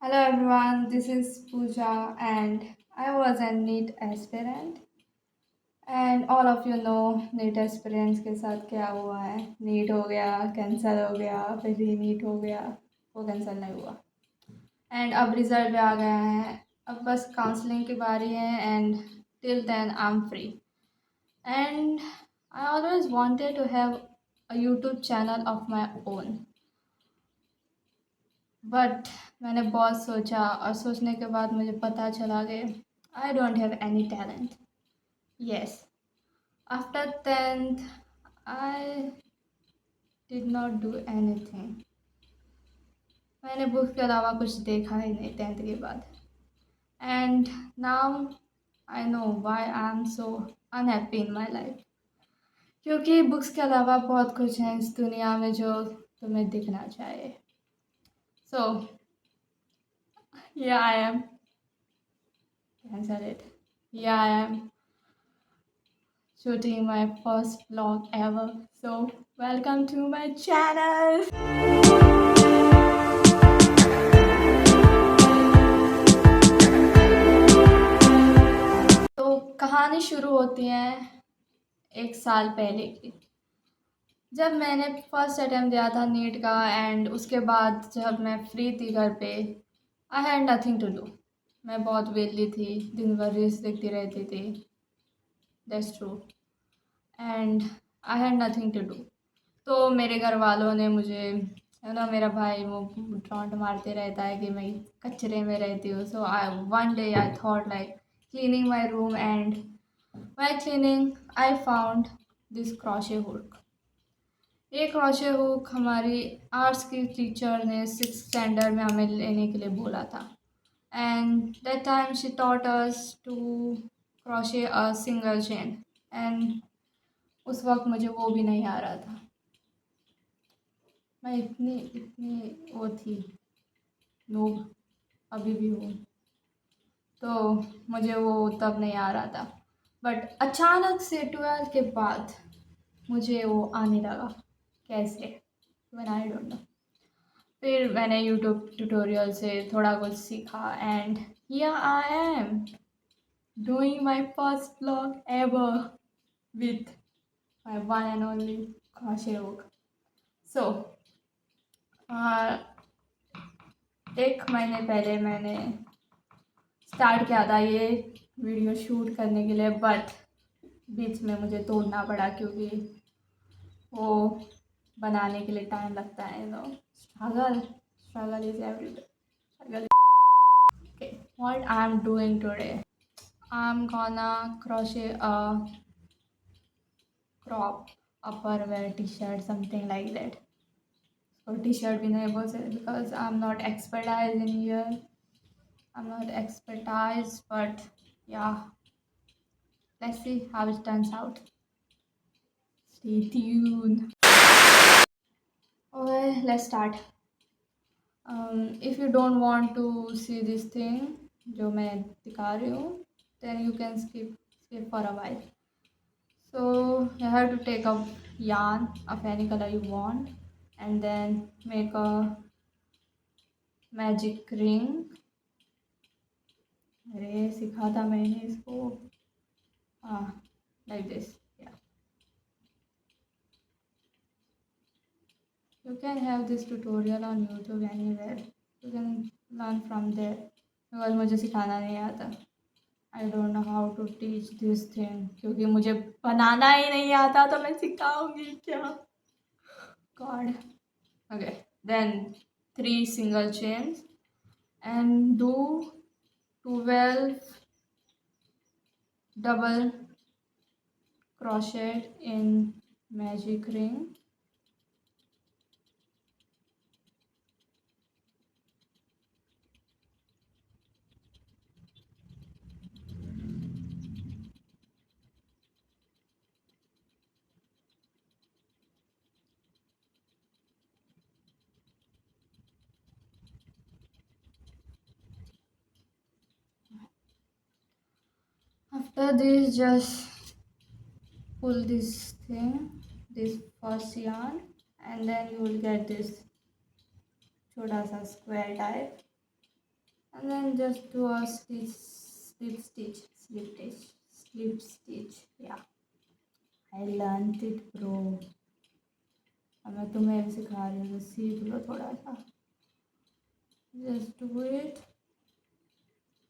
Hello everyone, this is Pooja and I was a NEET aspirant and all of you know NEET aspirants के साथ क्या हुआ है। NEET हो गया, कैंसिल हो गया, फिर रीनीट हो गया, वो कैंसिल नहीं हुआ एंड अब रिजल्ट भी आ गया है। अब बस काउंसलिंग की बारी है and till then I am free and I always wanted to have a YouTube channel of my own but मैंने बहुत सोचा और सोचने के बाद मुझे पता चला कि I don't have any talent. Yes, after 10th I did not do anything. मैंने बुक के अलावा कुछ देखा ही नहीं 10th के बाद and now I know why I am so unhappy in my life. क्योंकि बुक्स के अलावा बहुत कुछ है इस दुनिया में जो तुम्हें दिखना चाहिए। सो या आई एम कैंसल इट, या I am shooting my first vlog ever. So, welcome to my channel. तो कहानी शुरू होती है एक साल पहले की, जब मैंने फर्स्ट अटेम्प्ट दिया था नीट का एंड उसके बाद जब मैं फ्री थी घर पे, I had nothing to do. मैं बहुत वेली थी, दिन भर रील्स देखती रहती थी, that's true, and I had nothing to do. तो मेरे घर वालों ने मुझे, है ना, मेरा भाई वो टॉन्ट मारते रहता है कि मैं कचरे में रहती हूँ। So I one day I thought like cleaning my room and my cleaning I found this crochet hook. ये क्रोशे हुक हमारी आर्ट्स की टीचर ने 6th स्टैंडर्ड में हमें लेने के लिए बोला था and that time she taught us to crochet a single chain and उस वक्त मुझे वो भी नहीं आ रहा था। मैं इतनी इतनी वो थी, नूब, अभी भी हूँ। तो मुझे वो तब नहीं आ रहा था बट अचानक से 12th के बाद मुझे वो आने लगा। कैसे, वन आई डोंट नो। फिर मैंने यूट्यूब ट्यूटोरियल से थोड़ा कुछ सीखा and here I am doing my first vlog ever with my one and only crochet hook. सो एक महीने पहले मैंने स्टार्ट किया था ये वीडियो शूट करने के लिए बट बीच में मुझे तोड़ना पड़ा क्योंकि वो बनाने के लिए टाइम लगता है। No, struggle, struggle is everyday, struggle. Okay, what I am doing today, I am gonna crochet a crop upper wear t-shirt, something like that. So t-shirt भी नहीं बोल सकते because I'm not expertise in here, I'm not expertise, but yeah, let's see how it turns out. Stay tuned. Okay, let's start. If you don't want to see this thing जो मैं दिखा रही हूँ, then you can skip for a while. So you have to take a yarn of any color you want and then make a magic ring. अरे सिखा था मैंने इसको, हाँ, like this. Yeah, you can have this tutorial on YouTube anywhere. You can learn from there because मुझे सिखाना नहीं आता। I don't know how to teach this thing, क्योंकि मुझे बनाना ही नहीं आता तो मैं सिखाऊंगी क्या, God. Okay, then 3 single chains and do 12 double crochet in magic ring. After this, just pull this thing, this first yarn, and then you will get this छोटा सा square type and then just do a slip stitch. Yeah, I learned it, bro. अब मैं तुम्हें भी सिखा रही हूँ, तो सीख लो थोड़ा सा. Just do it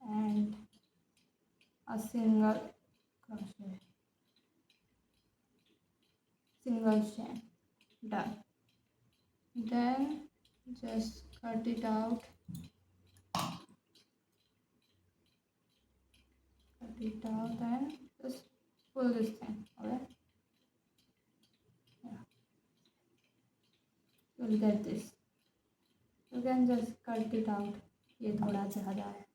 and a single crochet, single chain, done. Then just cut it out, and just pull this thing. Okay, yeah, you'll get this. You can just cut it out. ये थोड़ा ज़्यादा है.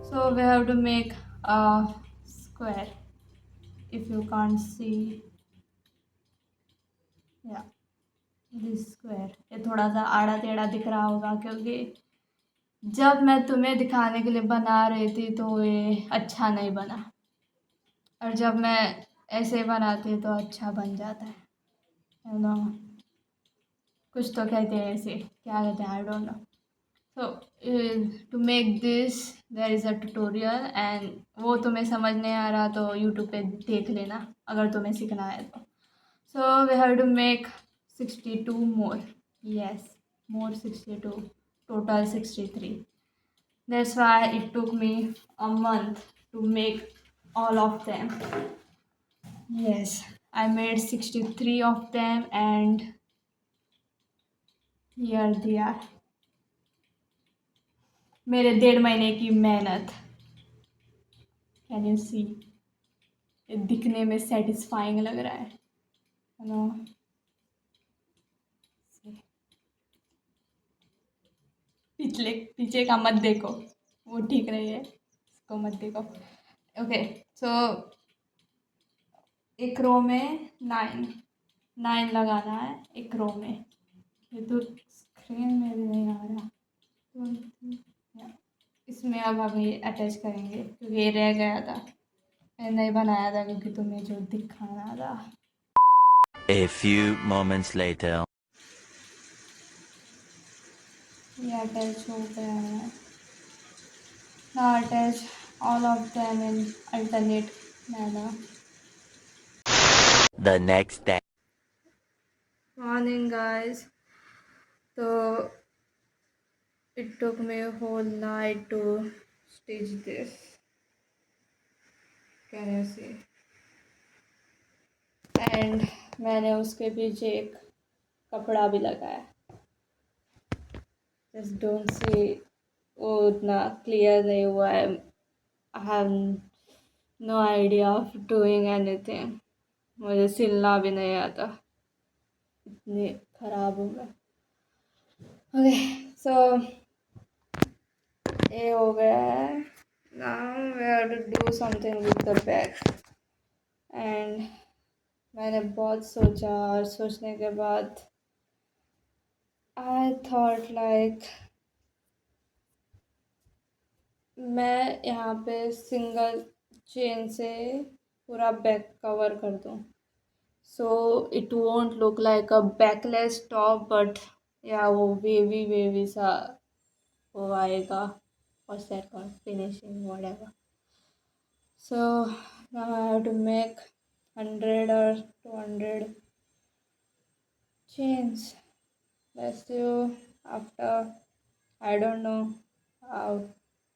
So we have to make a square. If you can't see, yeah, this square. ये थोड़ा सा आड़ा टेढ़ा दिख रहा होगा क्योंकि जब मैं तुम्हें दिखाने के लिए बना रही थी तो ये अच्छा नहीं बना, और जब मैं ऐसे बनाती तो अच्छा बन जाता है. यू नो, कुछ तो कहते हैं ऐसे, क्या कहते हैं, I don't know. So to make this there is a tutorial, and वो तुम्हें समझ नहीं आ रहा तो यूट्यूब पे देख लेना अगर तुम्हें सीखना है तो. So we have to make 62 more. Yes, more 62. Total 63. That's why it took me a month to make all of them. Yes, I made 63 of them, and here they are. मेरे 1.5 महीने की मेहनत. Can you see? ये दिखने में satisfying लग रहा है नो. पीछे का मत देखो, वो ठीक नहीं है, इसको मत देखो. ओके, सो एक रो में 9 लगाना है, एक रो में. ये तो स्क्रीन में भी नहीं आ रहा. तो इसमें अब हम ये अटैच करेंगे क्योंकि ये रह गया था, मैंने नहीं बनाया था क्योंकि तुम्हें जो दिखाना था. A few moments later. ये अटैच हो गया है. Now attach all of them in alternate manner. The next day. Morning, guys. So it took me a whole night to stitch this. Can you see? And मैंने उसके पीछे एक कपड़ा भी लगाया. Just don't see, वो उतना क्लियर नहीं हुआ है. I have no idea of doing anything. मुझे सिलना भी नहीं आता, इतनी खराब हूँ मैं. ओके, सो ये हो गया है. Now we have to do something with the back. And मैंने बहुत सोचा, और सोचने के बाद आई थॉट लाइक मैं यहाँ पे सिंगल चेन से पूरा बैक कवर कर दूँ, so it won't look like a backless top, but या वो वेवी वेवी सा वो आएगा, और सेट कर finishing whatever. So now I have to make 100 or 200 chains. Let's do after, I don't know how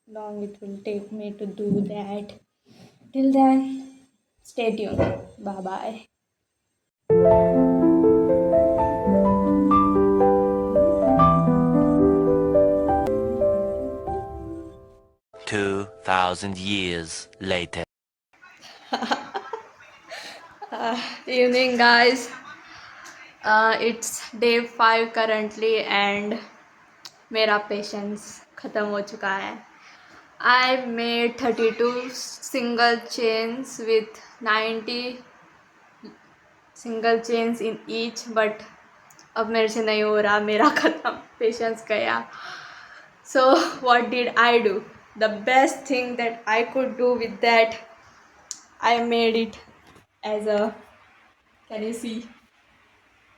long it will take me to do that. Till then, stay tuned. Bye bye. 2,000 years later. Evening, guys. It's day 5 currently, and मेरा patience ख़त्म हो चुका है. I made 32 single chains with 90 single chains in each, but अब मेरे से नहीं हो रहा, मेरा ख़त्म, पेशेंस गया. So what did I do? The best thing that I could do with that, I made it as a, can you see?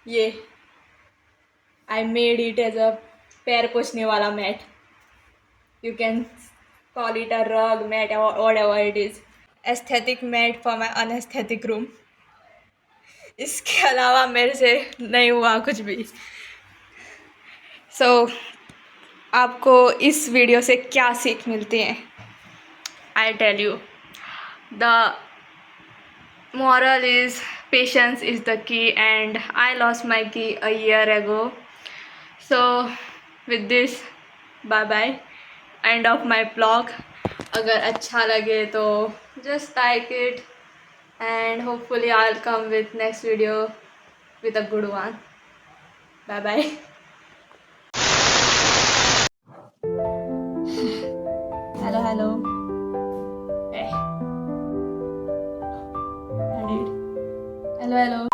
ये I made it as a पैर पोछने वाला mat. You can call it a rug mat or whatever it is. Aesthetic mat for my unaesthetic room. इसके अलावा मेरे से नहीं हुआ कुछ भी. So आपको इस वीडियो से क्या सीख मिलती है? I tell you, the moral is patience is the key, and I lost my key a year ago. So with this, bye bye, end of my vlog. अगर अच्छा लगे तो just like it, and hopefully I'll come with next video with a good one. Bye bye. Hello, hello. Hey. I did. Hello, hello.